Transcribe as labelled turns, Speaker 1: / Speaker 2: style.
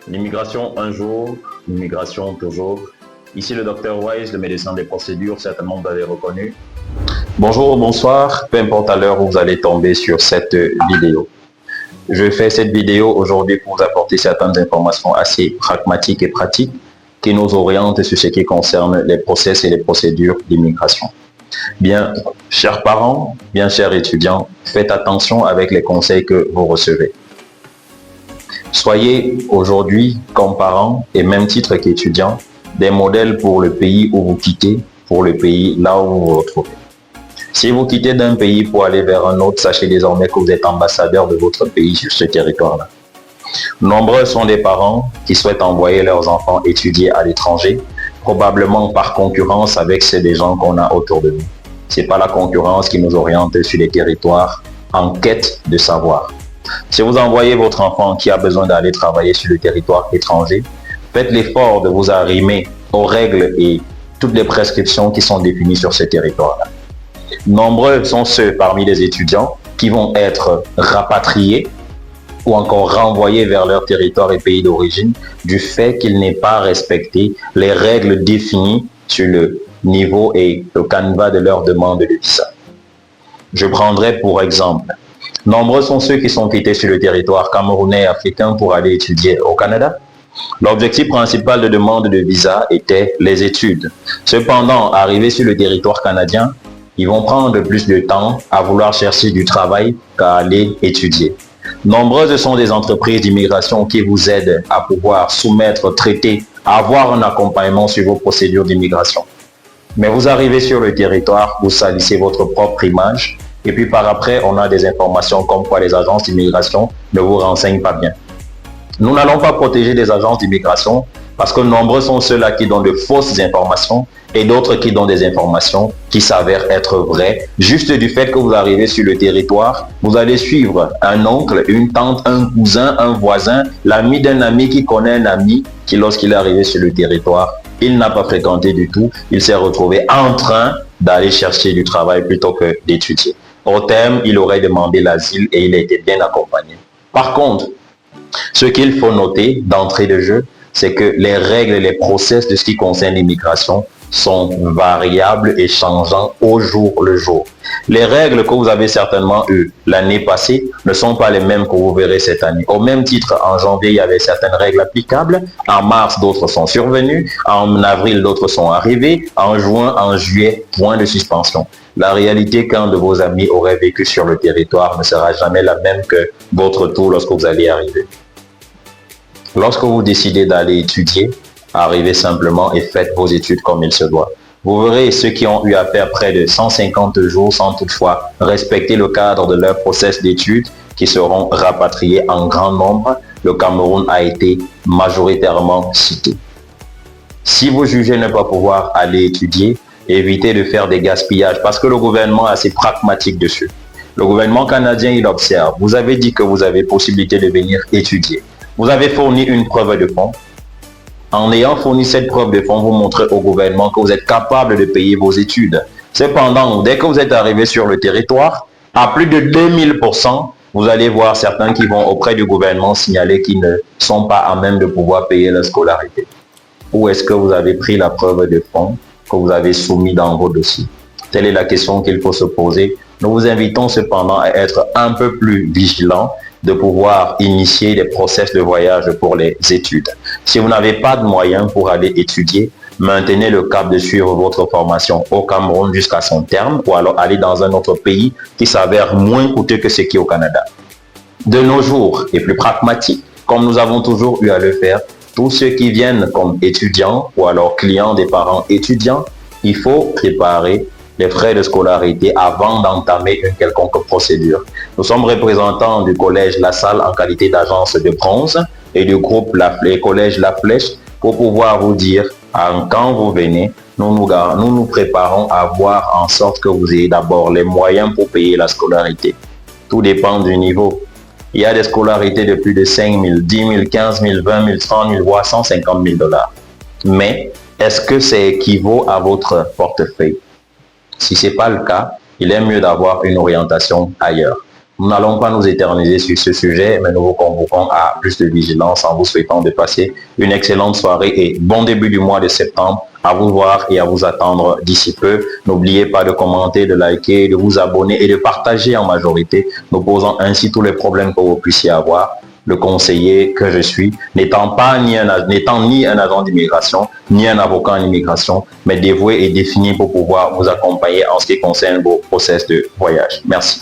Speaker 1: L'immigration un jour, l'immigration toujours. Ici le docteur Wise, le médecin des procédures, certainement vous avez reconnu. Bonjour, bonsoir, peu importe à l'heure où vous allez tomber sur cette vidéo. Je fais cette vidéo aujourd'hui pour vous apporter certaines informations assez pragmatiques et pratiques qui nous orientent sur ce qui concerne les process et les procédures d'immigration. Bien, chers parents, bien chers étudiants, faites attention avec les conseils que vous recevez. Soyez aujourd'hui, comme parents et même titre qu'étudiants, des modèles pour le pays où vous quittez, pour le pays là où vous vous retrouvez. Si vous quittez d'un pays pour aller vers un autre, sachez désormais que vous êtes ambassadeur de votre pays sur ce territoire-là. Nombreux sont les parents qui souhaitent envoyer leurs enfants étudier à l'étranger, probablement par concurrence avec ceux des gens qu'on a autour de nous. Ce n'est pas la concurrence qui nous oriente sur les territoires en quête de savoir. Si vous envoyez votre enfant qui a besoin d'aller travailler sur le territoire étranger, faites l'effort de vous arrimer aux règles et toutes les prescriptions qui sont définies sur ce territoire-là. Nombreux sont ceux parmi les étudiants qui vont être rapatriés ou encore renvoyés vers leur territoire et pays d'origine du fait qu'ils n'aient pas respecté les règles définies sur le niveau et le canevas de leur demande de visa. Je prendrai pour exemple, nombreux sont ceux qui sont quittés sur le territoire camerounais et africain pour aller étudier au Canada. L'objectif principal de demande de visa était les études. Cependant, arrivés sur le territoire canadien, ils vont prendre plus de temps à vouloir chercher du travail qu'à aller étudier. Nombreuses sont les entreprises d'immigration qui vous aident à pouvoir soumettre, traiter, avoir un accompagnement sur vos procédures d'immigration. Mais vous arrivez sur le territoire, vous salissez votre propre image et puis par après, on a des informations comme quoi les agences d'immigration ne vous renseignent pas bien. Nous n'allons pas protéger les agences d'immigration parce que nombreux sont ceux-là qui donnent de fausses informations et d'autres qui donnent des informations qui s'avèrent être vraies. Juste du fait que vous arrivez sur le territoire, vous allez suivre un oncle, une tante, un cousin, un voisin, l'ami d'un ami qui connaît un ami qui, lorsqu'il est arrivé sur le territoire, il n'a pas fréquenté du tout, il s'est retrouvé en train d'aller chercher du travail plutôt que d'étudier. Au terme, il aurait demandé l'asile et il a été bien accompagné. Par contre, ce qu'il faut noter d'entrée de jeu, c'est que les règles et les process de ce qui concerne l'immigration sont variables et changeants au jour le jour. Les règles que vous avez certainement eues l'année passée ne sont pas les mêmes que vous verrez cette année. Au même titre, en janvier, il y avait certaines règles applicables. En mars, d'autres sont survenues. En avril, d'autres sont arrivées. En juin, en juillet, point de suspension. La réalité qu'un de vos amis aurait vécu sur le territoire ne sera jamais la même que votre tour lorsque vous allez arriver. Lorsque vous décidez d'aller étudier, arrivez simplement et faites vos études comme il se doit. Vous verrez ceux qui ont eu à faire près de 150 jours sans toutefois respecter le cadre de leur process d'études qui seront rapatriés en grand nombre. Le Cameroun a été majoritairement cité. Si vous jugez ne pas pouvoir aller étudier, évitez de faire des gaspillages parce que le gouvernement est assez pragmatique dessus. Le gouvernement canadien, il observe. Vous avez dit que vous avez possibilité de venir étudier. Vous avez fourni une preuve de fonds. En ayant fourni cette preuve de fonds, vous montrez au gouvernement que vous êtes capable de payer vos études. Cependant, dès que vous êtes arrivé sur le territoire, à plus de 2000%, vous allez voir certains qui vont auprès du gouvernement signaler qu'ils ne sont pas à même de pouvoir payer leur scolarité. Où est-ce que vous avez pris la preuve de fonds que vous avez soumis dans vos dossiers? Telle est la question qu'il faut se poser. Nous vous invitons cependant à être un peu plus vigilants de pouvoir initier des process de voyage pour les études. Si vous n'avez pas de moyens pour aller étudier, maintenez le cap de suivre votre formation au Cameroun jusqu'à son terme ou alors aller dans un autre pays qui s'avère moins coûteux que ce qui est au Canada. De nos jours, et plus pragmatique, comme nous avons toujours eu à le faire, tous ceux qui viennent comme étudiants ou alors clients des parents étudiants, il faut préparer les frais de scolarité avant d'entamer une quelconque procédure. Nous sommes représentants du collège La Salle en qualité d'agence de bronze et du groupe collège La Flèche pour pouvoir vous dire quand vous venez, nous nous préparons à voir en sorte que vous ayez d'abord les moyens pour payer la scolarité. Tout dépend du niveau. Il y a des scolarités de plus de 5 000, 10 000, 15 000, 20 000, 30 000, voire 150 000 $. Mais est-ce que ça équivaut à votre portefeuille? Si ce n'est pas le cas, il est mieux d'avoir une orientation ailleurs. Nous n'allons pas nous éterniser sur ce sujet, mais nous vous convoquons à plus de vigilance en vous souhaitant de passer une excellente soirée et bon début du mois de septembre. À vous voir et à vous attendre d'ici peu. N'oubliez pas de commenter, de liker, de vous abonner et de partager en majorité, nous posant ainsi tous les problèmes que vous puissiez avoir. Le conseiller que je suis, n'étant ni un agent d'immigration, ni un avocat en immigration, mais dévoué et défini pour pouvoir vous accompagner en ce qui concerne vos process de voyage. Merci.